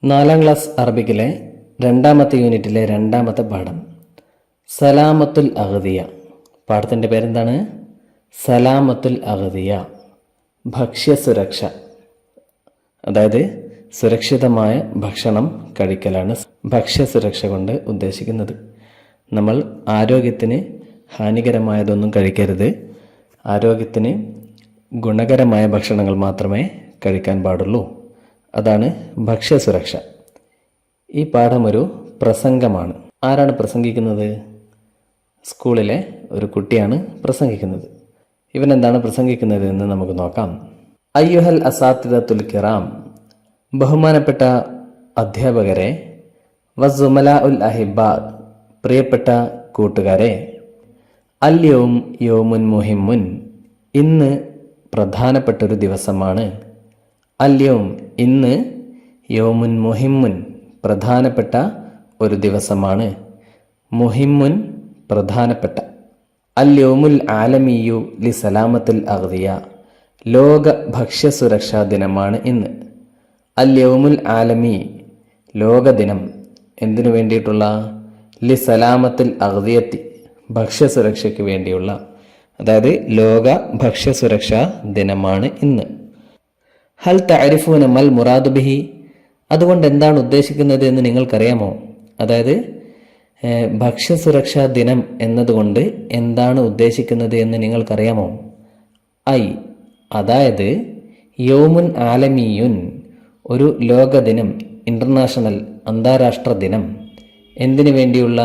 4ാം class അറബിക്കിലെ 2ാമത്തെ യൂണിറ്റിലെ 2ാമത്തെ പാഠം സലാമത്തുൽ അഗ്ദിയ. പാഠത്തിൻ്റെ പേരെന്താണ്? സലാമത്തുൽ അഗ്ദിയ, ഭക്ഷ്യസുരക്ഷ. അതായത് സുരക്ഷിതമായ ഭക്ഷണം കഴിക്കലാണ് ഭക്ഷ്യസുരക്ഷ കൊണ്ട് ഉദ്ദേശിക്കുന്നത്. നമ്മൾ ആരോഗ്യത്തിന് ഹാനികരമായതൊന്നും കഴിക്കരുത്. ആരോഗ്യത്തിന് ഗുണകരമായ ഭക്ഷണങ്ങൾ മാത്രമേ കഴിക്കാൻ പാടുള്ളൂ. അതാണ് ഭക്ഷ്യസുരക്ഷ. ഈ പാഠം ഒരു പ്രസംഗമാണ്. ആരാണ് പ്രസംഗിക്കുന്നത്? സ്കൂളിലെ ഒരു കുട്ടിയാണ് പ്രസംഗിക്കുന്നത്. ഇവൻ എന്താണ് പ്രസംഗിക്കുന്നത് എന്ന് നമുക്ക് നോക്കാം. അയ്യുഹൽ അസാത്തിദത്തുൽ കിറാം, ബഹുമാനപ്പെട്ട അധ്യാപകരെ, വസുമലാ ഉൽ അഹിബ, പ്രിയപ്പെട്ട കൂട്ടുകാരെ, അൽ യൗം യൗമുൻ മുഹിമ്മുൻ, ഇന്ന് പ്രധാനപ്പെട്ടൊരു ദിവസമാണ്. അൽ യൗം, ഇന്ന്, യൗമുൻ മുഹിമ്മുൻ, പ്രധാനപ്പെട്ട ഒരു ദിവസമാണ്. മുഹിമ്മുൻ, പ്രധാനപ്പെട്ട. അൽ യൗമുൽ ആലമിയു ലി സലാമത്തുൽ അഗ്ദിയ, ലോക ഭക്ഷ്യസുരക്ഷാ ദിനമാണ് ഇന്ന്. അൽ യൗമുൽ ആലമി, ലോകദിനം. എന്തിനു വേണ്ടിയിട്ടുള്ള? ലി സലാമത്തുൽ അഗ്ദിയത്തി, ഭക്ഷ്യസുരക്ഷയ്ക്ക് വേണ്ടിയുള്ള. അതായത് ലോക ഭക്ഷ്യസുരക്ഷാ ദിനമാണ് ഇന്ന്. ഹൽ തഅരിഫൂന മൽ മുറാദു ബിഹി, അതുകൊണ്ട് എന്താണ് ഉദ്ദേശിക്കുന്നത് എന്ന് നിങ്ങൾക്കറിയാമോ? അതായത് ഭക്ഷ്യസുരക്ഷാ ദിനം എന്നതുകൊണ്ട് എന്താണ് ഉദ്ദേശിക്കുന്നത് എന്ന് നിങ്ങൾക്കറിയാമോ? ഐ, അതായത് യൗമുൻ ആലമിയുൻ, ഒരു ലോകദിനം, ഇന്റർനാഷണൽ, അന്താരാഷ്ട്ര ദിനം. എന്തിനു വേണ്ടിയുള്ള?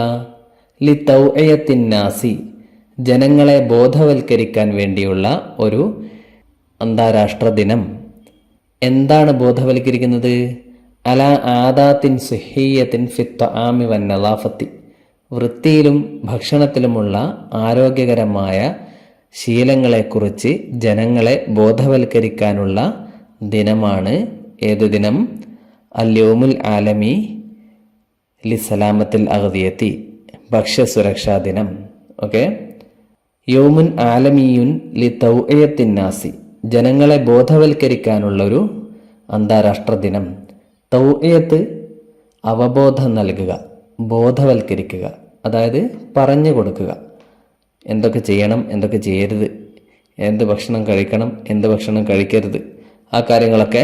ലി തൗഇയത്തിൻ നാസി, ജനങ്ങളെ ബോധവൽക്കരിക്കാൻ വേണ്ടിയുള്ള ഒരു അന്താരാഷ്ട്ര ദിനം. എന്താണ് ബോധവൽക്കരിക്കുന്നത്? അല ആദാത്തിൻ സുഹിയ്യത്തിൻ ഫിത്ത്ആമി വന്നലാഫത്തി, വൃത്തിയിലും ഭക്ഷണത്തിലുമുള്ള ആരോഗ്യകരമായ ശീലങ്ങളെക്കുറിച്ച് ജനങ്ങളെ ബോധവൽക്കരിക്കാനുള്ള ദിനമാണ്. ഏതു ദിനം? അൽ യൗമുൽ ആലമി ലി സലാമത്തുൽ അഗ്ദിയത്തി, ഭക്ഷ്യസുരക്ഷാ ദിനം. ഓക്കെ, യൗമുൻ ആലമിയുൻ ലി തൗഇയത്തിൻ നാസി, ജനങ്ങളെ ബോധവൽക്കരിക്കാനുള്ളൊരു അന്താരാഷ്ട്ര ദിനം. തൗഇയത്ത്, അവബോധം നൽകുക, ബോധവൽക്കരിക്കുക, അതായത് പറഞ്ഞു കൊടുക്കുക. എന്തൊക്കെ ചെയ്യണം, എന്തൊക്കെ ചെയ്യരുത്, എന്ത് ഭക്ഷണം കഴിക്കണം, എന്ത് ഭക്ഷണം കഴിക്കരുത്, ആ കാര്യങ്ങളൊക്കെ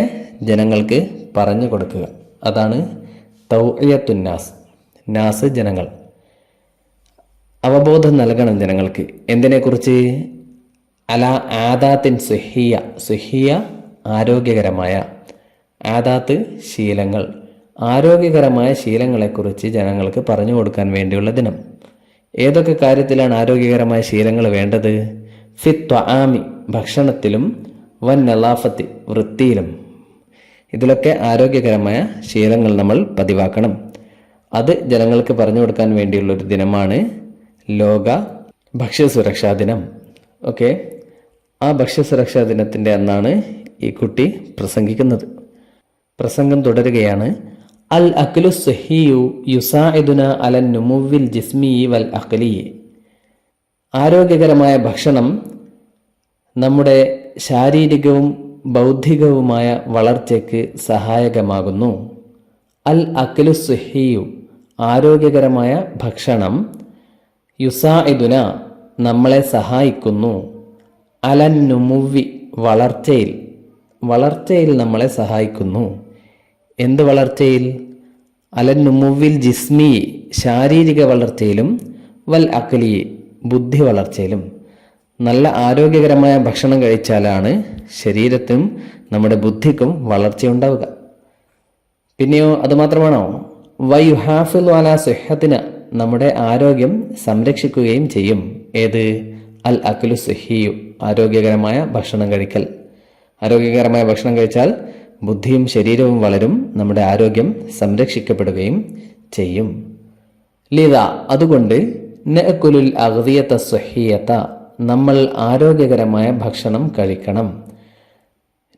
ജനങ്ങൾക്ക് പറഞ്ഞു കൊടുക്കുക. അതാണ് തൗഇയത്തുൻ നാസ്. നാസ്, ജനങ്ങൾ. അവബോധം നൽകണം ജനങ്ങൾക്ക്. എന്തിനെക്കുറിച്ച്? അല ആദാത്തിൻ സുഹിയ, സുഹിയ ആരോഗ്യകരമായ, ആദാത്ത് ശീലങ്ങൾ, ആരോഗ്യകരമായ ശീലങ്ങളെക്കുറിച്ച് ജനങ്ങൾക്ക് പറഞ്ഞു കൊടുക്കാൻ വേണ്ടിയുള്ള ദിനം. ഏതൊക്കെ കാര്യത്തിലാണ് ആരോഗ്യകരമായ ശീലങ്ങൾ വേണ്ടത്? ഫിത്ത്ആമി, ഭക്ഷണത്തിലും, വൻ നലാഫത്തി, വൃത്തിയിലും. ഇതിലൊക്കെ ആരോഗ്യകരമായ ശീലങ്ങൾ നമ്മൾ പതിവാക്കണം. അത് ജനങ്ങൾക്ക് പറഞ്ഞു കൊടുക്കാൻ വേണ്ടിയുള്ളൊരു ദിനമാണ് ലോക ഭക്ഷ്യസുരക്ഷാ ദിനം. ഓക്കെ, ആ ഭക്ഷ്യസുരക്ഷാ ദിനത്തിൻ്റെ അന്നാണ് ഈ കുട്ടി പ്രസംഗിക്കുന്നത്. പ്രസംഗം തുടരുകയാണ്. അൽ അക്ലു സഹിയു യുസാഇദുന അലൻ നുമുവിൽ ജിസ്മി വൽ അഖ്ലി, ആരോഗ്യകരമായ ഭക്ഷണം നമ്മുടെ ശാരീരികവും ബൗദ്ധികവുമായ വളർച്ചയ്ക്ക് സഹായകമാകുന്നു. അൽ അക്ലു സഹിയു, ആരോഗ്യകരമായ ഭക്ഷണം, യുസാഇദുന, നമ്മളെ സഹായിക്കുന്നു, അലൻ നുമുവി, വളർച്ചയിൽ, വളർച്ചയിൽ നമ്മളെ സഹായിക്കുന്നു. എന്ത് വളർച്ചയിൽ? അലൻ നുമുവിൽ ജിസ്മി, ശാരീരിക വളർച്ചയിലും, വൽ അഖ്ലി, ബുദ്ധി വളർച്ചയിലും. നല്ല ആരോഗ്യകരമായ ഭക്ഷണം കഴിച്ചാലാണ് ശരീരത്തിനും നമ്മുടെ ബുദ്ധിക്കും വളർച്ചയുണ്ടാവുക. പിന്നെയോ അതുമാത്രമാണോ? വയുഹാഫിളു അലാ സുഹ്ഹത്തിന, നമ്മുടെ ആരോഗ്യം സംരക്ഷിക്കുകയും ചെയ്യും. ഏത്? അൽ അക്ലു സുഹിയു, ആരോഗ്യകരമായ ഭക്ഷണം കഴിക്കൽ. ആരോഗ്യകരമായ ഭക്ഷണം കഴിച്ചാൽ ബുദ്ധിയും ശരീരവും വളരും, നമ്മുടെ ആരോഗ്യം സംരക്ഷിക്കപ്പെടുകയും ചെയ്യും. ലിദ, അതുകൊണ്ട്, നഅ്കുലുൽ അഗ്ദിയത സുഹിയത, നമ്മൾ ആരോഗ്യകരമായ ഭക്ഷണം കഴിക്കണം.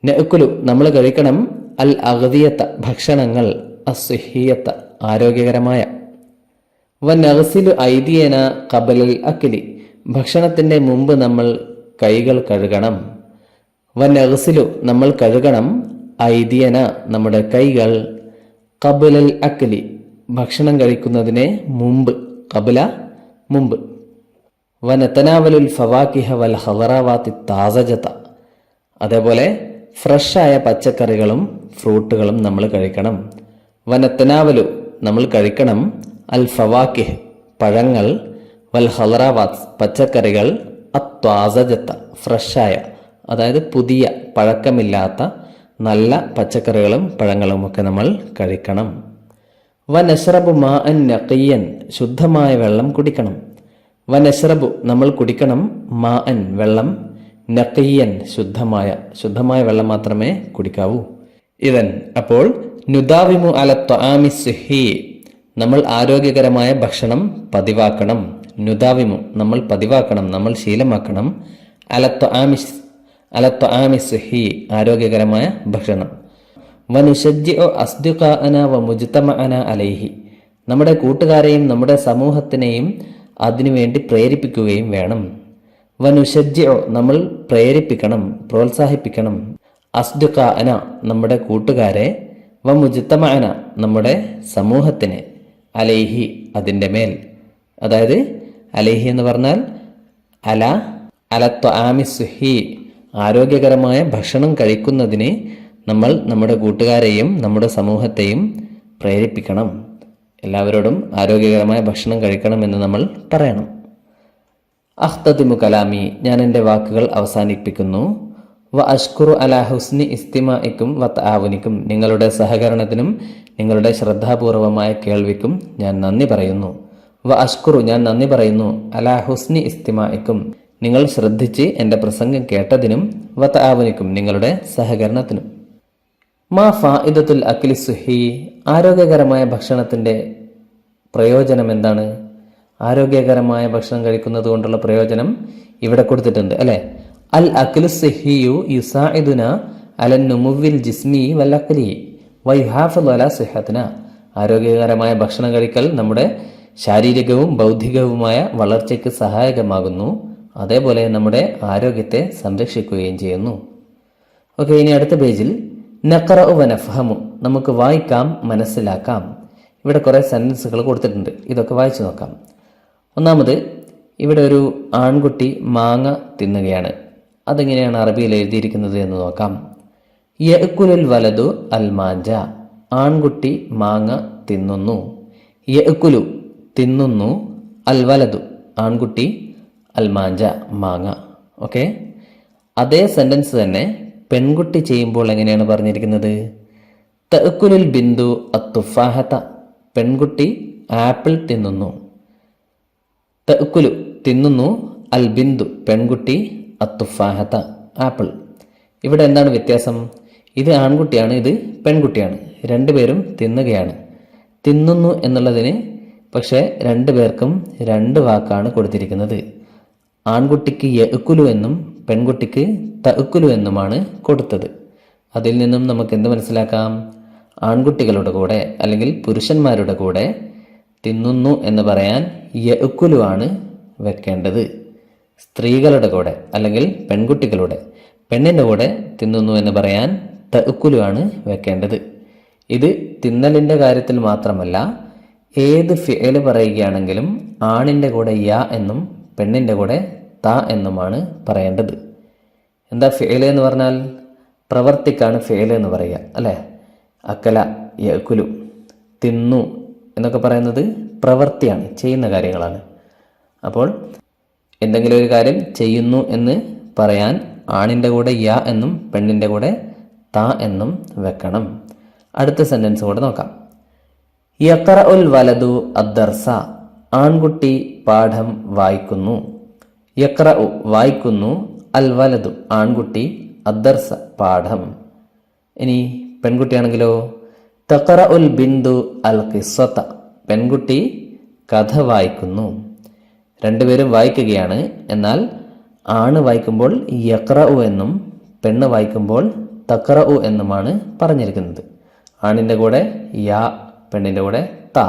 നഅ്കുലു, നമ്മൾ കഴിക്കണം, അൽ അഗ്ദിയത, ഭക്ഷണങ്ങൾ, അസ്സുഹിയത, ആരോഗ്യകരമായ. വനഗ്സിലു ഐദിയന ഖബലൽ അക്ലി, ഭക്ഷണത്തിൻ്റെ മുമ്പ് നമ്മൾ കൈകൾ കഴുകണം. വനഗ്സിലു, നമ്മൾ കഴുകണം, ഐദിയന, നമ്മുടെ കൈകൾ, ഖബ്ലൽ അക്ലി ഭക്ഷണം കഴിക്കുന്നതിനെ മുമ്പ്, ഖബ്ല മുമ്പ്. വനതനാവലുൽ ഫവാക്കിഹ വൽ ഖദറാവാത്തി താസജത അതേപോലെ ഫ്രഷായ പച്ചക്കറികളും ഫ്രൂട്ടുകളും നമ്മൾ കഴിക്കണം. വനത്തനാവലു നമ്മൾ കഴിക്കണം, അൽ ഫവാക്കിഹ് പഴങ്ങൾ, വൽ ഖദറാവാത്ത് പച്ചക്കറികൾ, അത്വാസജത്ത ഫ്രഷായ അതായത് പുതിയ പഴക്കമില്ലാത്ത നല്ല പച്ചക്കറികളും പഴങ്ങളും ഒക്കെ നമ്മൾ കഴിക്കണം. വനശ്റബു മാഅൻ നഖിയൻ ശുദ്ധമായ വെള്ളം കുടിക്കണം. വനശ്റബു നമ്മൾ കുടിക്കണം, മാഅൻ വെള്ളം, നഖിയൻ ശുദ്ധമായ വെള്ളം മാത്രമേ കുടിക്കാവൂ. ഇതൻ അപ്പോൾ നുദാവിമു അല ത്വആമി സുഹി നമ്മൾ ആരോഗ്യകരമായ ഭക്ഷണം പതിവാക്കണം. നുദാവിമു നമ്മൾ പതിവാക്കണം, നമ്മൾ ശീലമാക്കണം. അല ത്വആമി സുഹി ആരോഗ്യകരമായ ഭക്ഷണം. വനുശജ്ജിഉ അസ്ദിഖാഅന വമുജ്തമഅന അലൈഹി നമ്മുടെ കൂട്ടുകാരെയും നമ്മുടെ സമൂഹത്തിനെയും അതിനുവേണ്ടി പ്രേരിപ്പിക്കുകയും വേണം. വനുശജ്ജിഉ നമ്മൾ പ്രേരിപ്പിക്കണം, പ്രോത്സാഹിപ്പിക്കണം. അസ്ദിഖാഅന നമ്മുടെ കൂട്ടുകാരെ, വമുജ്തമഅന നമ്മുടെ സമൂഹത്തിനെ, അലൈഹി അതിൻ്റെ മേൽ. അതായത് അലൈഹി എന്ന് പറഞ്ഞാൽ അല ത്വആമി സുഹി ആരോഗ്യകരമായ ഭക്ഷണം കഴിക്കുന്നതിന് നമ്മൾ നമ്മുടെ കൂട്ടുകാരെയും നമ്മുടെ സമൂഹത്തെയും പ്രേരിപ്പിക്കണം. എല്ലാവരോടും ആരോഗ്യകരമായ ഭക്ഷണം കഴിക്കണമെന്ന് നമ്മൾ പറയണം. അഖ്തതിമു കലാമി ഞാൻ എൻ്റെ വാക്കുകൾ അവസാനിപ്പിക്കുന്നു. വ അഷ്കുറു അലാ ഹുസ്നി ഇസ്തിമാഇക്കും വ തആവുനിക്കും നിങ്ങളുടെ സഹകരണത്തിനും നിങ്ങളുടെ ശ്രദ്ധാപൂർവമായ കേൾവിക്കും ഞാൻ നന്ദി പറയുന്നു. വ അഷ്കുറു ഞാൻ നന്ദി പറയുന്നു, അലാ ഹുസ്നി ഇസ്തിമാഇക്കും നിങ്ങൾ ശ്രദ്ധിച്ച് എൻ്റെ പ്രസംഗം കേട്ടതിനും, വ തആവുനിക്കും നിങ്ങളുടെ സഹകരണത്തിനും. മാ ഫായിദത്തുൽ അക്ലി സുഹി ആരോഗ്യകരമായ ഭക്ഷണത്തിൻ്റെ പ്രയോജനം എന്താണ്? ആരോഗ്യകരമായ ഭക്ഷണം കഴിക്കുന്നത് കൊണ്ടുള്ള പ്രയോജനം ഇവിടെ കൊടുത്തിട്ടുണ്ട് അല്ലേ. അൽ അക്ലു സുഹിയു യുസാഇദുന അലൻ നുമുവിൽ ജിസ്മി വൽ അക്ലി വയുഹാഫിദു അലാ സിഹത്തിന ആരോഗ്യകരമായ ഭക്ഷണം കഴിക്കൽ നമ്മുടെ ശാരീരികവും ബൗദ്ധികവുമായ വളർച്ചയ്ക്ക് സഹായകമാകുന്നു. അതേപോലെ നമ്മുടെ ആരോഗ്യത്തെ സംരക്ഷിക്കുകയും ചെയ്യുന്നു. ഓക്കെ, ഇനി അടുത്ത പേജിൽ നഖറഉ വ നഫ്ഹമു നമുക്ക് വായിക്കാം, മനസ്സിലാക്കാം. ഇവിടെ കുറേ സെൻറ്റൻസുകൾ കൊടുത്തിട്ടുണ്ട്, ഇതൊക്കെ വായിച്ചു നോക്കാം. ഒന്നാമത് ഇവിടെ ഒരു ആൺകുട്ടി മാങ്ങ തിന്നുകയാണ്. അതെങ്ങനെയാണ് അറബിയിൽ എഴുതിയിരിക്കുന്നത് എന്ന് നോക്കാം. യഅ്കുലുൽ വലതു അൽ മാഞ്ച ആൺകുട്ടി മാങ്ങ തിന്നുന്നു. യഅ്കുലു തിന്നുന്നു, അൽ വലതു ആൺകുട്ടി, അൽ മാഞ്ച മാങ്ങ. ഓക്കെ, അതേ സെൻറ്റൻസ് തന്നെ പെൺകുട്ടി ചെയ്യുമ്പോൾ എങ്ങനെയാണ് പറഞ്ഞിരിക്കുന്നത്? തഅ്കുലുൽ ബിന്ദു അത്തുഫാഹത പെൺകുട്ടി ആപ്പിൾ തിന്നുന്നു. തഅ്കുലു തിന്നുന്നു, അൽ ബിന്ദു പെൺകുട്ടി, അത്തുഫാഹത ആപ്പിൾ. ഇവിടെ എന്താണ് വ്യത്യാസം? ഇത് ആൺകുട്ടിയാണ്, ഇത് പെൺകുട്ടിയാണ്. രണ്ടുപേരും തിന്നുകയാണ്. തിന്നുന്നു എന്നുള്ളതിന് പക്ഷേ രണ്ടുപേർക്കും രണ്ട് വാക്കാണ് കൊടുത്തിരിക്കുന്നത്. ആൺകുട്ടിക്ക് യഅ്കുലു എന്നും പെൺകുട്ടിക്ക് തഅ്കുലു എന്നുമാണ് കൊടുത്തത്. അതിൽ നിന്നും നമുക്ക് എന്ത് മനസ്സിലാക്കാം? ആൺകുട്ടികളുടെ കൂടെ അല്ലെങ്കിൽ പുരുഷന്മാരുടെ കൂടെ തിന്നുന്നു എന്ന് പറയാൻ യഅ്കുലു ആണ് വെക്കേണ്ടത്. സ്ത്രീകളുടെ കൂടെ അല്ലെങ്കിൽ പെൺകുട്ടികളുടെ, പെണ്ണിൻ്റെ കൂടെ തിന്നുന്നു എന്ന് പറയാൻ തഅ്കുലു ആണ് വെക്കേണ്ടത്. ഇത് തിന്നലിൻ്റെ കാര്യത്തിൽ മാത്രമല്ല, ഏത് ഫിഅല് പറയുകയാണെങ്കിലും ആണിൻ്റെ കൂടെ യ എന്നും പെണ്ണിൻ്റെ കൂടെ ത എന്നുമാണ് പറയേണ്ടത്. എന്താ ഫിഅല് എന്ന് പറഞ്ഞാൽ? പ്രവർത്തിക്കാണ് ഫിഅല് എന്ന് പറയുക അല്ലേ. അക്കല യഅ്കുലു തിന്നു എന്നൊക്കെ പറയുന്നത് പ്രവൃത്തിയാണ്, ചെയ്യുന്ന കാര്യങ്ങളാണ്. അപ്പോൾ എന്തെങ്കിലും ഒരു കാര്യം ചെയ്യുന്നു എന്ന് പറയാൻ ആണിൻ്റെ കൂടെ യ എന്നും പെണ്ണിൻ്റെ കൂടെ ത എന്നും വെക്കണം. അടുത്ത സെൻറ്റൻസ് കൂടെ നോക്കാം. യഖറഉൽ വലതു അദ്ദർസ ആൺകുട്ടി പാഠം വായിക്കുന്നു. യഖറഉ വായിക്കുന്നു, അൽ വലതു ആൺകുട്ടി, അദ്ദർസ പാഠം. ഇനി പെൺകുട്ടിയാണെങ്കിലോ? തഖറഉൽ ബിന്ദു അൽ ഖിസ്സത പെൺകുട്ടി കഥ വായിക്കുന്നു. രണ്ടുപേരും വായിക്കുകയാണ്. എന്നാൽ ആണ് വായിക്കുമ്പോൾ യഖറഉ എന്നും പെണ്ണ് വായിക്കുമ്പോൾ തഖറഉ എന്നുമാണ് പറഞ്ഞിരിക്കുന്നത്. ആണിൻ്റെ കൂടെ യാ, പെണ്ണിൻ്റെ കൂടെ ത.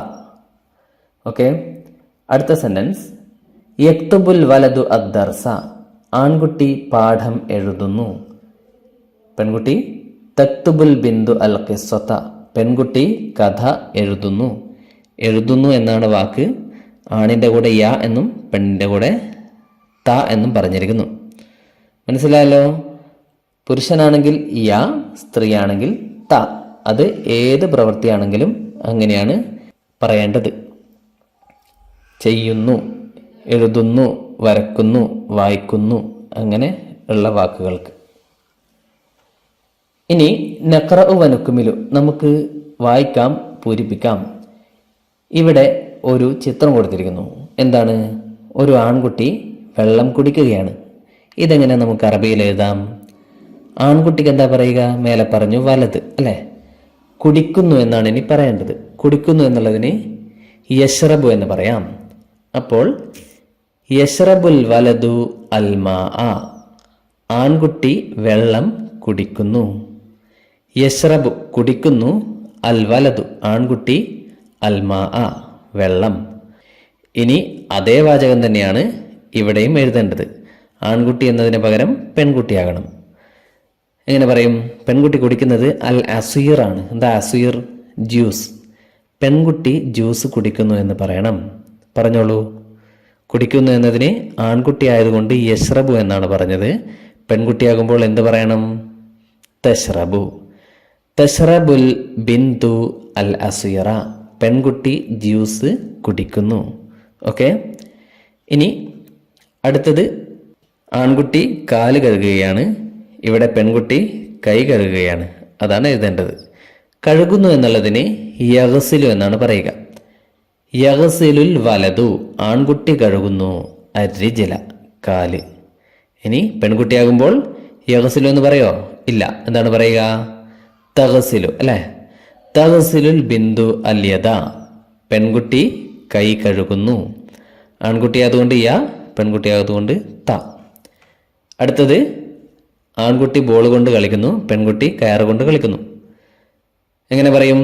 ഓക്കെ, അടുത്ത സെൻറ്റൻസ്. യക്തുബുൽ വലതു അദ്ദർസ ആൺകുട്ടി പാഠം എഴുതുന്നു. പെൺകുട്ടി തക്തുബുൽ ബിന്ദു അൽ ഖിസ്സത പെൺകുട്ടി കഥ എഴുതുന്നു. എഴുതുന്നു എന്നാണ് വാക്ക്. ആണിൻ്റെ കൂടെ യ എന്നും പെണ്ണിൻ്റെ കൂടെ ത എന്നും പറഞ്ഞിരിക്കുന്നു. മനസ്സിലായല്ലോ? പുരുഷനാണെങ്കിൽ യ, സ്ത്രീയാണെങ്കിൽ ത. അത് ഏത് പ്രവൃത്തിയാണെങ്കിലും അങ്ങനെയാണ് പറയേണ്ടത്. ചെയ്യുന്നു, എഴുതുന്നു, വരക്കുന്നു, വായിക്കുന്നു, അങ്ങനെ ഉള്ള വാക്കുകൾക്ക്. ഇനി നഖ്റഉ വനുക്കുമിലു, നമുക്ക് വായിക്കാം, പൂരിപ്പിക്കാം. ഇവിടെ ഒരു ചിത്രം കൊടുത്തിരിക്കുന്നു. എന്താണ്? ഒരു ആൺകുട്ടി വെള്ളം കുടിക്കുകയാണ്. ഇതെങ്ങനെ നമുക്ക് അറബിയിൽ എഴുതാം? ആൺകുട്ടിക്ക് എന്താ പറയുക? മേലെ പറഞ്ഞു വലത്, അല്ലേ? കുടിക്കുന്നു എന്നാണ് ഇനി പറയേണ്ടത്. കുടിക്കുന്നു എന്നുള്ളതിന് യശ്റബു എന്ന് പറയാം. അപ്പോൾ യശ്റബുൽ വലതു അൽമാ, ആൺകുട്ടി വെള്ളം കുടിക്കുന്നു. യശ്റബു കുടിക്കുന്നു, അൽ വലതു ആൺകുട്ടി, അൽമാ വെള്ളം. ഇനി അതേ വാചകം തന്നെയാണ് ഇവിടെയും എഴുതേണ്ടത്. ആൺകുട്ടി എന്നതിന് പകരം പെൺകുട്ടിയാകണം. എങ്ങനെ പറയും? പെൺകുട്ടി കുടിക്കുന്നത് അൽ അസീർ ആണ്. എന്താ അസീർ? ജ്യൂസ്. പെൺകുട്ടി ജ്യൂസ് കുടിക്കുന്നു എന്ന് പറയണം. പറഞ്ഞോളൂ. കുടിക്കുന്നു എന്നതിന് ആൺകുട്ടി ആയതുകൊണ്ട് യശ്റബു എന്നാണ് പറഞ്ഞത്. പെൺകുട്ടിയാകുമ്പോൾ എന്ത് പറയണം? തശ്റബു. തശ്റബുൽ ബിന്തു അൽ അസീറ, പെൺകുട്ടി ജ്യൂസ് കുടിക്കുന്നു. ഓക്കെ. ഇനി അടുത്തത്, ആൺകുട്ടി കാല് കഴുകുകയാണ്. ഇവിടെ പെൺകുട്ടി കൈ കഴുകുകയാണ്. അതാണ് എഴുതേണ്ടത്. കഴുകുന്നു എന്നുള്ളതിന് യഗ്സിലു എന്നാണ് പറയുക. യഗ്സിലുൽ വലതു, ആൺകുട്ടി കഴുകുന്നു, അരിജല കാല്. ഇനി പെൺകുട്ടിയാകുമ്പോൾ യഗ്സിലു എന്ന് പറയോ? ഇല്ല. എന്താണ് പറയുക? തഗ്സിലു, അല്ലേ? തഗ്സിലുൽ ബിന്ദു അല്യദ, പെൺകുട്ടി കൈ കഴുകുന്നു. ആൺകുട്ടി ആയതുകൊണ്ട് യ, പെൺകുട്ടി ആയതുകൊണ്ട് ത. അടുത്തത്, ആൺകുട്ടി ബോൾ കൊണ്ട് കളിക്കുന്നു, പെൺകുട്ടി കയറ് കൊണ്ട് കളിക്കുന്നു. എങ്ങനെ പറയും?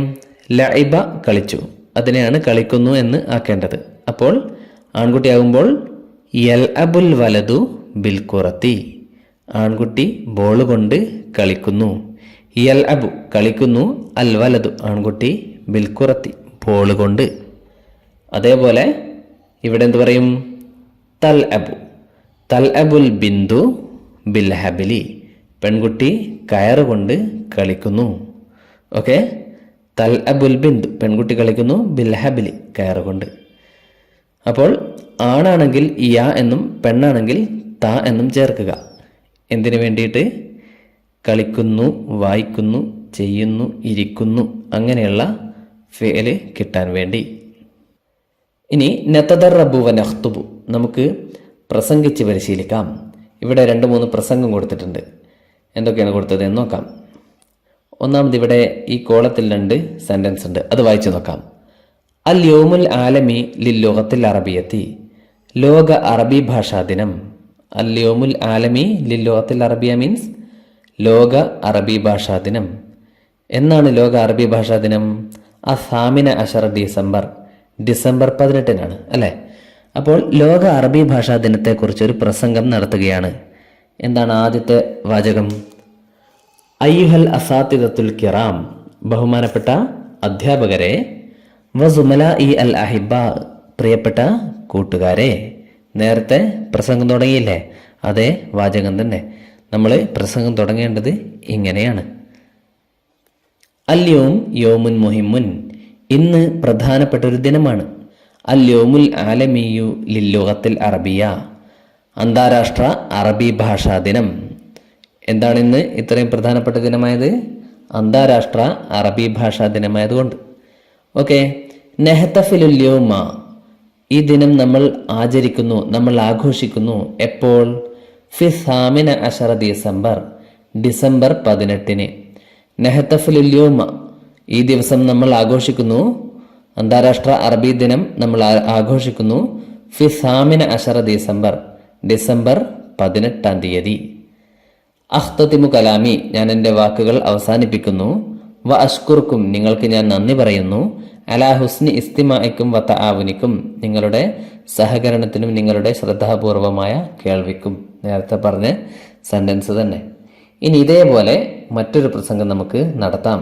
ലഇബ കളിച്ചു, അതിനെയാണ് കളിക്കുന്നു എന്ന് ആക്കേണ്ടത്. അപ്പോൾ ആൺകുട്ടിയാകുമ്പോൾ യൽഅബുൽ വലതു ബിൽ ഖുറത്തി, ആൺകുട്ടി ബോൾ കൊണ്ട് കളിക്കുന്നു. യൽഅബു കളിക്കുന്നു, അൽ വലതു ആൺകുട്ടി, ബിൽ ഖുറത്തി ബോൾ കൊണ്ട്. അതേപോലെ ഇവിടെ എന്ത് പറയും? തൽഅബു, തൽഅബുൽ ബിന്ദു ബിൽ ഹബിലി, പെൺകുട്ടി കയറുകൊണ്ട് കളിക്കുന്നു. ഓക്കെ. തൽഅബുൽ ബിന്ദു, പെൺകുട്ടി കളിക്കുന്നു, ബിൽ ഹബിലി കയറുകൊണ്ട്. അപ്പോൾ ആണാണെങ്കിൽ യ എന്നും പെണ്ണാണെങ്കിൽ ത എന്നും ചേർക്കുക. എന്തിനു വേണ്ടിയിട്ട്? കളിക്കുന്നു, വായിക്കുന്നു, ചെയ്യുന്നു, ഇരിക്കുന്നു, അങ്ങനെയുള്ള ഫേല് കിട്ടാൻ വേണ്ടി. ഇനി നതദറബു വ നഖ്തുബു, നമുക്ക് പ്രസംഗിച്ച് പരിശീലിക്കാം. ഇവിടെ 2-3 പ്രസംഗം കൊടുത്തിട്ടുണ്ട്. എന്തൊക്കെയാണ് കൊടുത്തത് എന്ന് നോക്കാം. ഒന്നാമത് ഇവിടെ ഈ കോളത്തിൽ 2 സെന്റൻസ് ഉണ്ട്. അത് വായിച്ചു നോക്കാം. അൽ യൗമുൽ ആലമി ലിൽ ലുഗത്തിൽ അറബിയത്തി, ലോക അറബി ഭാഷാ ദിനം. അൽ യൗമുൽ ആലമി ലിൽ ലുഗത്തിൽ അറബിയ മീൻസ് ലോക അറബി ഭാഷാ ദിനം. എന്നാണ് ലോക അറബി ഭാഷാ ദിനം? അസാമിന അഷർ ഡിസംബർ, ഡിസംബർ 18-നാണ്, അല്ലേ? അപ്പോൾ ലോക അറബി ഭാഷാ ദിനത്തെക്കുറിച്ചൊരു പ്രസംഗം നടത്തുകയാണ്. എന്താണ് ആദ്യത്തെ വാചകം? അയ്യുഹൽ അസാത്തിദത്തുൽ കിറാം, ബഹുമാനപ്പെട്ട അധ്യാപകരെ, വസുമല ഇ അൽ അഹിബ, പ്രിയപ്പെട്ട കൂട്ടുകാരെ. നേരത്തെ പ്രസംഗം തുടങ്ങിയില്ലേ? അതേ വാചകം തന്നെ. നമ്മൾ പ്രസംഗം തുടങ്ങേണ്ടത് ഇങ്ങനെയാണ്. അല്യോം യോമുൻ മുഹിമുൻ, ഇന്ന് പ്രധാനപ്പെട്ട ഒരു ദിനമാണ്. അല്യോമുൽ ആലമിയു ലില്ലുഗത്തിൽ അറബിയ, അന്താരാഷ്ട്ര അറബി ഭാഷാ ദിനം. എന്താണ് ഇന്ന് ഇത്രയും പ്രധാനപ്പെട്ട ദിനമായത്? അന്താരാഷ്ട്ര അറബി ഭാഷാ ദിനമായതുകൊണ്ട്. ഓക്കെ. നെഹ്തഫിലുൽ യൗമ, ഈ ദിനം നമ്മൾ ആചരിക്കുന്നു, നമ്മൾ ആഘോഷിക്കുന്നു. എപ്പോൾ? ഫിസാമിന അഷറ ഡിസംബർ, ഡിസംബർ 18-ന്. നെഹ്തഫിലുൽ യൗമ, ഈ ദിവസം നമ്മൾ ആഘോഷിക്കുന്നു, അന്താരാഷ്ട്ര അറബി ദിനം നമ്മൾ ആഘോഷിക്കുന്നു. ഫിസാമിന അഷറ ഡിസംബർ, ഡിസംബർ 18-ാം തീയതി. അഖ്തതിമു കലാമി, ഞാൻ എൻ്റെ വാക്കുകൾ അവസാനിപ്പിക്കുന്നു. വ അഷ്കുർക്കും, നിങ്ങൾക്ക് ഞാൻ നന്ദി പറയുന്നു. അലാ ഹുസ്നി ഇസ്തിമാഇക്കും വ തആവുനിക്കും, നിങ്ങളുടെ സഹകരണത്തിനും നിങ്ങളുടെ ശ്രദ്ധാപൂർവമായ കേൾവിക്കും. നേരത്തെ പറഞ്ഞ സെന്റൻസ് തന്നെ. ഇനി ഇതേപോലെ മറ്റൊരു പ്രസംഗം നമുക്ക് നടത്താം.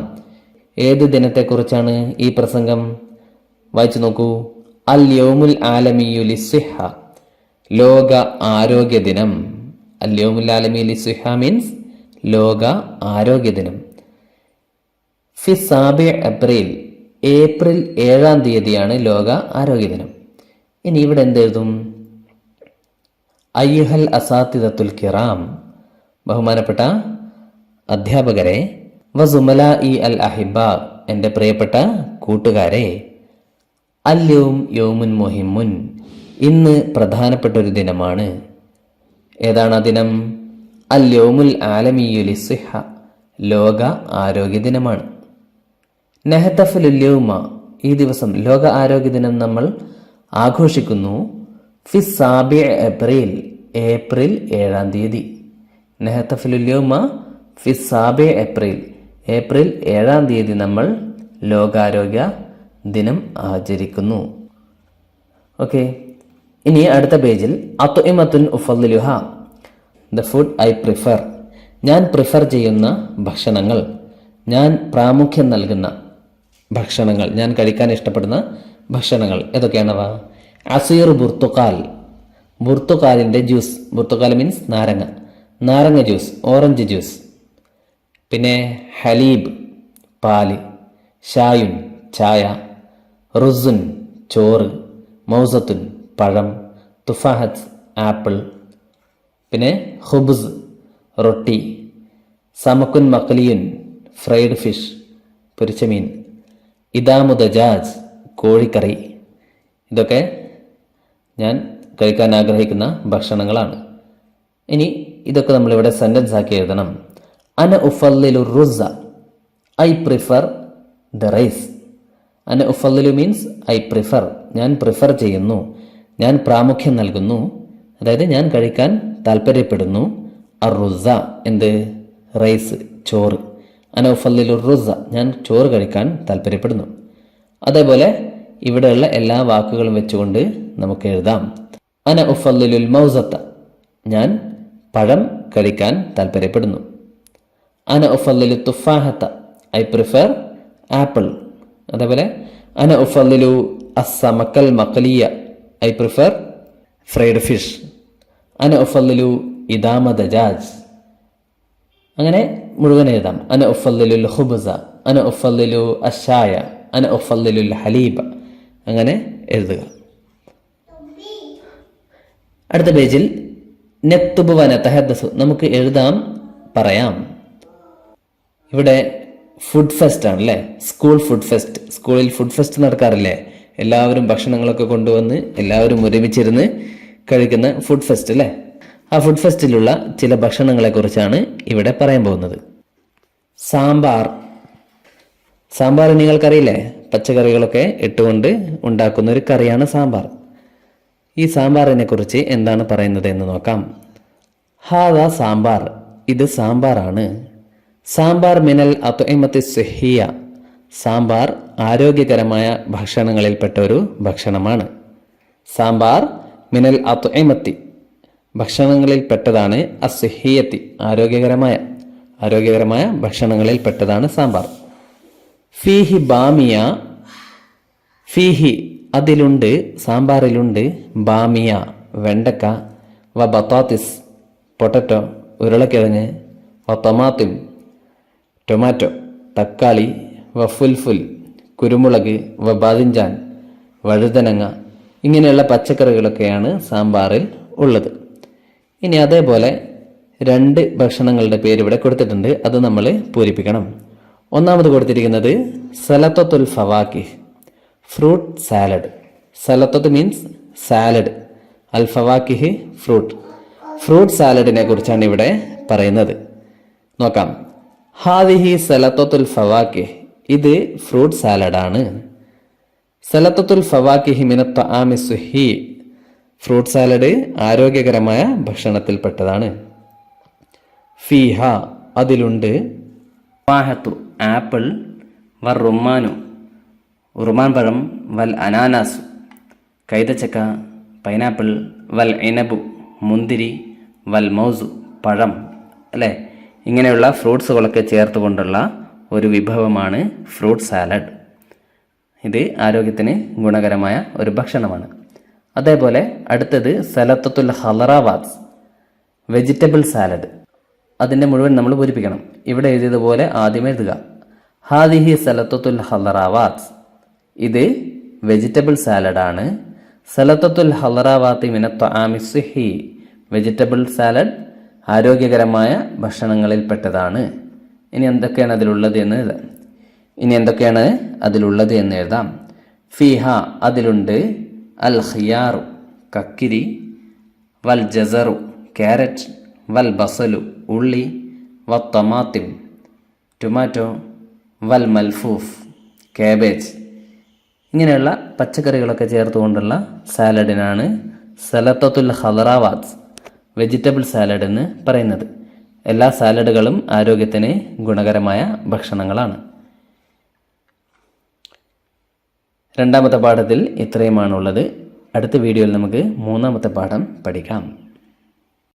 ഏത് ദിനത്തെക്കുറിച്ചാണ് ഈ പ്രസംഗം? വായിച്ചു നോക്കൂ. അൽ യൗമുൽ ആലമിയു ലിസ്സിഹ, ലോക ആരോഗ്യ ദിനം. അൽ യൗമുൽ ആലമി ലിസ്സിഹ മീൻസ് ലോക ആരോഗ്യ ദിനം. ഫി സാബി ഏപ്രിൽ, ഏപ്രിൽ 7-ാം തീയതിയാണ് ലോക ആരോഗ്യ ദിനം. ഇനി ഇവിടെ എന്തെഴുതും? അയ്യുഹൽ അസാത്തിദത്തുൽ കിറാം, ബഹുമാനപ്പെട്ട അധ്യാപകരെ, വസുമലാഇ അൽ അഹിബ, എൻ്റെ പ്രിയപ്പെട്ട കൂട്ടുകാരെ, അല്യവും യൗമുൻ മുഹിമ്മുൻ, ഇന്ന് പ്രധാനപ്പെട്ട ഒരു ദിനമാണ്. ഏതാണ് ആ ദിനം? അൽ യൗമുൽ ആലമിയു ലിസ്സിഹ, ലോക ആരോഗ്യ ദിനമാണ്. നെഹ്തഫലുൽ യൗമ, ഈ ദിവസം ലോക ആരോഗ്യ ദിനം നമ്മൾ ആഘോഷിക്കുന്നു. ഫി സാബി ഏപ്രിൽ, ഏപ്രിൽ 7-ാം തീയതി. നെഹ്തഫലുൽ യൗമ ഫി സാബി ഏപ്രിൽ, ഏപ്രിൽ 7-ാം തീയതി നമ്മൾ ലോകാരോഗ്യ ദിനം ആചരിക്കുന്നു. ഓക്കെ, ഇനി അടുത്ത പേജിൽ അത്ഇമത്തുൻ ഉഫദ്ദിലുഹ, ദ ഫുഡ് ഐ പ്രിഫർ, ഞാൻ പ്രിഫർ ചെയ്യുന്ന ഭക്ഷണങ്ങൾ, ഞാൻ പ്രാമുഖ്യം നൽകുന്ന ഭക്ഷണങ്ങൾ, ഞാൻ കഴിക്കാൻ ഇഷ്ടപ്പെടുന്ന ഭക്ഷണങ്ങൾ ഏതൊക്കെയാണവ? അസീർ ബുർത്തുക്കാൽ, ബുർത്തുക്കാലിൻ്റെ ജ്യൂസ്, ബുർത്തുക്കാൽ മീൻസ് നാരങ്ങ, നാരങ്ങ ജ്യൂസ്, ഓറഞ്ച് ജ്യൂസ്. പിന്നെ ഹലീബ് പാല്, ഷായുൻ ചായ, റുസുൻ ചോറ്, മൗസത്തുൻ പഴം, തുഫാഹത്ത് ആപ്പിൾ, പിന്നെ ഖുബ്സ് റൊട്ടി, സമക്കുൻ മക്ലിയുൻ ഫ്രൈഡ് ഫിഷ് പൊരിച്ച മീൻ, ഇദാമു ദജാജ് കോഴിക്കറി. ഇതൊക്കെ ഞാൻ കഴിക്കാൻ ആഗ്രഹിക്കുന്ന ഭക്ഷണങ്ങളാണ്. ഇനി ഇതൊക്കെ നമ്മളിവിടെ സെൻറ്റൻസ് ആക്കി എഴുതണം. അന ഉഫല്ലിലു RUSA, I prefer the rice. അന ഉഫല്ലിലു മീൻസ് ഐ പ്രിഫർ, ഞാൻ പ്രിഫർ ചെയ്യുന്നു, ഞാൻ പ്രാമുഖ്യം നൽകുന്നു, അതായത് ഞാൻ കഴിക്കാൻ താല്പര്യപ്പെടുന്നു. റുസ എന്ത്? റൈസ്, ചോറ്. അന ഉഫല്ലിലു റുസ, ഞാൻ ചോറ് കഴിക്കാൻ താല്പര്യപ്പെടുന്നു. അതേപോലെ ഇവിടെയുള്ള എല്ലാ വാക്കുകളും വെച്ചുകൊണ്ട് നമുക്ക് എഴുതാം. അന ഉഫല്ലിലുൽ മൗസത്ത, ഞാൻ പഴം കഴിക്കാൻ താല്പര്യപ്പെടുന്നു. അന ഉഫല്ലിലു തുഫാഹത്ത, ഐ പ്രിഫർ ആപ്പിൾ. അതേപോലെ അന ഉഫല്ലിലു അസ്സമക്കൽ മഖലിയ, ഐ പ്രിഫർ ഫ്രൈഡ് ഫിഷ്. അന ഉഫല്ലിലു ഇദാമ ദജാജ്. അങ്ങനെ മുഴുവൻ എഴുതാം. അന ഉഫല്ലിലുൽ ഖുബ്സ, അന ഉഫല്ലിലു അഷായ, അന ഉഫല്ലിലുൽ ഹലീബ. അങ്ങനെ എഴുതുക. അടുത്ത പേജിൽ നക്തുബു വ നതഹദ്ദസു, നമുക്ക് എഴുതാം, പറയാം. ഇവിടെ ഫുഡ് ഫെസ്റ്റ് ആണല്ലേ, സ്കൂൾ ഫുഡ് ഫെസ്റ്റ്. സ്കൂളിൽ ഫുഡ് ഫെസ്റ്റ് നടക്കാറില്ലേ? എല്ലാവരും ഭക്ഷണങ്ങളൊക്കെ കൊണ്ടുവന്ന് എല്ലാവരും ഒരുമിച്ചിരുന്ന് കഴിക്കുന്ന ഫുഡ് ഫെസ്റ്റ് അല്ലേ? ആ ഫുഡ് ഫെസ്റ്റിലുള്ള ചില ഭക്ഷണങ്ങളെക്കുറിച്ചാണ് ഇവിടെ പറയാൻ പോകുന്നത്. സാമ്പാർ. സാമ്പാർ നിങ്ങൾക്കറിയില്ലേ? പച്ചക്കറികളൊക്കെ ഇട്ടുകൊണ്ട് ഉണ്ടാക്കുന്ന ഒരു കറിയാണ് സാമ്പാർ. ഈ സാമ്പാറിനെ കുറിച്ച് എന്താണ് പറയുന്നത് എന്ന് നോക്കാം. ഹാദ സാമ്പാർ, ഇത് സാമ്പാറാണ്. സാമ്പാർ മിനൽ അത്ഇമത്തി സുഹിയ, സാമ്പാർ ആരോഗ്യകരമായ ഭക്ഷണങ്ങളിൽപ്പെട്ട ഒരു ഭക്ഷണമാണ്. സാമ്പാർ മിനൽ അത്ഇമത്തി, ഭക്ഷണങ്ങളിൽപ്പെട്ടതാണ്. അസുഹിയത്തി, ആരോഗ്യകരമായ ഭക്ഷണങ്ങളിൽപ്പെട്ടതാണ് സാമ്പാർ. ഫീഹി ബാമിയ, ഫീഹി അതിലുണ്ട്, സാമ്പാറിലുണ്ട്, ബാമിയ വെണ്ടക്ക, വ ബത്താത്തിസ് പൊട്ടറ്റോ ഉരുളക്കിഴങ്ങ്, വ ടൊമാത്തിം ടൊമാറ്റോ തക്കാളി, വ ഫുൽഫുൽ കുരുമുളക്, വ ബാദിഞ്ചാൻ വഴുതനങ്ങ. ഇങ്ങനെയുള്ള പച്ചക്കറികളൊക്കെയാണ് സാമ്പാറിൽ ഉള്ളത്. ഇനി അതേപോലെ 2 ഭക്ഷണങ്ങളുടെ പേര് ഇവിടെ കൊടുത്തിട്ടുണ്ട്, അത് നമ്മൾ പൂരിപ്പിക്കണം. ഒന്നാമത് കൊടുത്തിരിക്കുന്നത് സലത്തത്തുൽ ഫവാക്കിഹ്, ഫ്രൂട്ട് സാലഡ്. സലത്തത്ത് മീൻസ് സാലഡ്, അൽ ഫവാക്കിഹ് ഫ്രൂട്ട്. ഫ്രൂട്ട് സാലഡിനെ കുറിച്ചാണ് ഇവിടെ പറയുന്നത്. നോക്കാം. ഹാദിഹി സലത്തത്തുൽ ഫവാക്കിഹ്, ഇത് ഫ്രൂട്ട് സാലഡാണ്. സലത്തത്തുൽ ഫവാക്കിഹി മിനത്ത് തആമി സുഹി, ഫ്രൂട്ട് സാലഡ് ആരോഗ്യകരമായ ഭക്ഷണത്തിൽപ്പെട്ടതാണ്. ഫീഹ അതിലുണ്ട്, വാഹത്തു ആപ്പിൾ, വർ റുമാനു ഉറുമാൻ പഴം, വൽ അനാനാസു കൈതച്ചക്ക, പൈനാപ്പിൾ, വൽ ഇനബു മുന്തിരി, വൽ മൗസു പഴം അല്ലേ? ഇങ്ങനെയുള്ള ഫ്രൂട്ട്സുകളൊക്കെ ചേർത്തുകൊണ്ടുള്ള ഒരു വിഭവമാണ് ഫ്രൂട്ട് സാലഡ്. ഇത് ആരോഗ്യത്തിന് ഗുണകരമായ ഒരു ഭക്ഷണമാണ്. അതേപോലെ അടുത്തത് സലത്തത്തുൽ ഹളറാവാത്ത്, വെജിറ്റബിൾ സാലഡ്. അതിൻ്റെ മുഴുവൻ നമ്മൾ പൂരിപ്പിക്കണം. ഇവിടെ എഴുതിയതുപോലെ ആദ്യം എഴുതുക. ഹാദിഹി സലത്തത്തുൽ ഹളറാവാത്ത്, ഇത് വെജിറ്റബിൾ സാലഡാണ്. സലത്തത്തുൽ ഹളറാവാത്തി മിനത്ത് ആമിസ്ഹി, വെജിറ്റബിൾ സാലഡ് ആരോഗ്യകരമായ ഭക്ഷണങ്ങളിൽപ്പെട്ടതാണ്. ഇനി എന്തൊക്കെയാണ് അതിലുള്ളത് എന്ന് എഴുതാം. ഫിഹ, അതിലുണ്ട് അൽ ഖിയാറു, കക്കിരി, വൽ ജസറു, ക്യാരറ്റ്, വൽ ബസലു, ഉള്ളി, വത്തമാത്തിം, ടൊമാറ്റോ, വൽ മൽഫൂഫ്, കാബേജ്. ഇങ്ങനെയുള്ള പച്ചക്കറികളൊക്കെ ചേർത്തുകൊണ്ടുള്ള സാലഡിനാണ് സലത്തത്തുൽ ഹളറാവാത്ത്, വെജിറ്റബിൾ സാലഡ് എന്ന് പറയുന്നത്. എല്ലാ സാലഡുകളും ആരോഗ്യത്തിന് ഗുണകരമായ ഭക്ഷണങ്ങളാണ്. രണ്ടാമത്തെ പാഠത്തിൽ ഇത്രയുമാണുള്ളത്. അടുത്ത വീഡിയോയിൽ നമുക്ക് മൂന്നാമത്തെ പാഠം പഠിക്കാം.